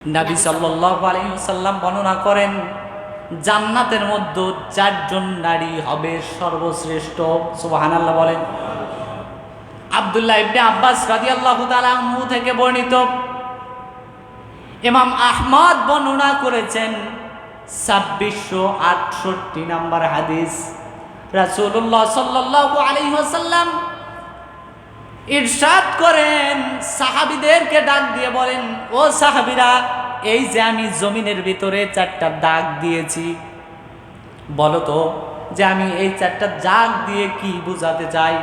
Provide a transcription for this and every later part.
নবী সাল্লাল্লাহু আলাইহি ওয়াসাল্লাম বর্ণনা করেন জান্নাতের মধ্যে চারজন নারী হবে সর্বশ্রেষ্ঠ। সুবহানাল্লাহ বলেন। আব্দুল্লাহ ইবনে আব্বাস রাদিয়াল্লাহু তাআলা আনহু থেকে বর্ণিত, ইমাম আহমদ বর্ণনা করেছেন 2668 নম্বর হাদিস। রাসূলুল্লাহ সাল্লাল্লাহু আলাইহি ওয়াসাল্লাম ইরশাদ করেন, সাহাবীদেরকে ডাক দিয়ে বলেন, ও সাহাবীরা, এই যে আমি জমিনের ভিতরে চারটা দাগ দিয়েছি, বলো তো যে আমি এই চারটা দাগ দিয়ে কি বোঝাতে চাই?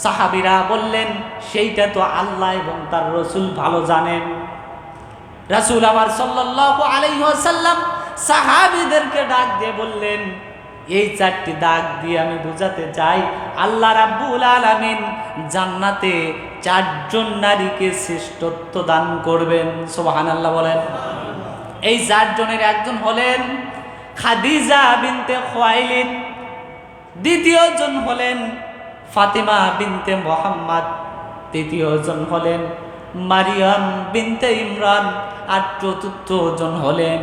সাহাবীরা বললেন, সেইটা তো আল্লাহ এবং তার রাসূল ভালো জানেন। রাসূল আমার সাল্লাল্লাহু আলাইহি ওয়াসাল্লাম সাহাবীদেরকে ডাক দিয়ে বললেন, এই চারটি দাগ দিয়ে আমি বোঝাতে চাই আল্লাহ রাব্বুল আলামিন জান্নাতে চারজন নারীকে শ্রেষ্ঠত্ব দান করবেন। সুবহানাল্লাহ বলেন। এই চারজনের একজন হলেন খাদিজা বিনতে খুয়াইলিদ, দ্বিতীয়জন হলেন ফাতিমা বিনতে মুহাম্মদ, তৃতীয়জন হলেন মারিয়াম বিনতে ইমরান, আর চতুর্থ জন হলেন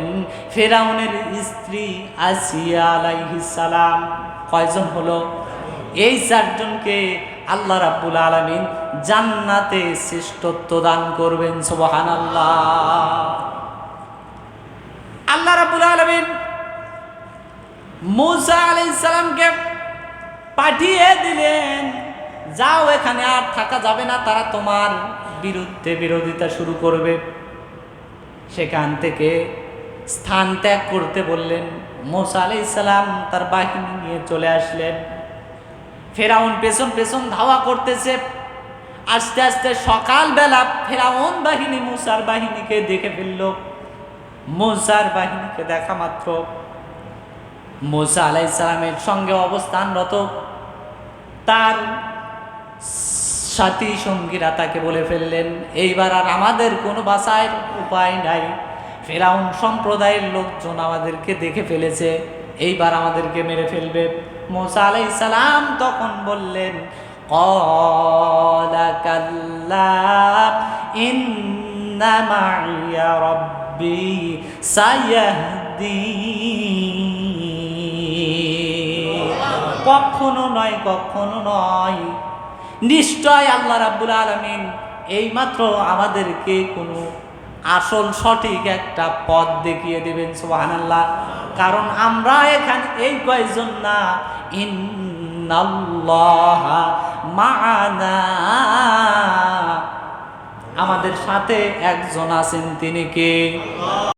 ফেরাউনের স্ত্রী আসিয়া আলাইহিস সালাম। কয়জন হলো? এই চারজনকে আল্লাহ রাব্বুল আলামিন জান্নাতে শ্রেষ্ঠত্ব দান করবেন। সুবহানাল্লাহ। আল্লাহ রাব্বুল আলামিন মূসা আলাইহিস সালামকে পাঠিয়ে দিলেন, যাও, এখানে আর থাকা যাবে না, তারা তোমার বিরুদ্ধে বিরোধিতা শুরু করবে। সেখান থেকে স্থান ত্যাগ করতে বললেন। মূসা আলাইহিস সালাম তার বাহিনী নিয়ে চলে আসলেন। ফেরাউন পেছন পেছন ধাওয়া করতেছে। আস্তে আস্তে সকালবেলা ফেরাউন বাহিনী মূসার বাহিনীকে দেখে ফেলল। মূসার বাহিনীকে দেখা মাত্র মূসা আলাইহিস সালামের সঙ্গে অবস্থানরত তার সাথী সঙ্গীরা তাকে বলে ফেললেন, এইবার আর আমাদের কোনো বাঁচার উপায় নাই, ফেরাউন সম্প্রদায়ের লোকজন আমাদেরকে দেখে ফেলেছে, এইবার আমাদেরকে মেরে ফেলবে। মূসা আলাইহিস সালাম তখন বললেন, ক্বালা কাল্লা ইন্না মাইয়া রাব্বি সায়াহদিন। কখনো নয়, কখনো নয়, নিশ্চয় আল্লাহ রাব্বুল আলামিন এইমাত্র আমাদেরকে কোনো আসল সঠিক একটা পথ দেখিয়ে দেবেন। সুবহানাল্লাহ। কারণ আমরা এখানে এই কয়জন না, ইন্নাল্লাহা মা'ানা, আমাদের সাথে একজন আছেন, তিনি কে?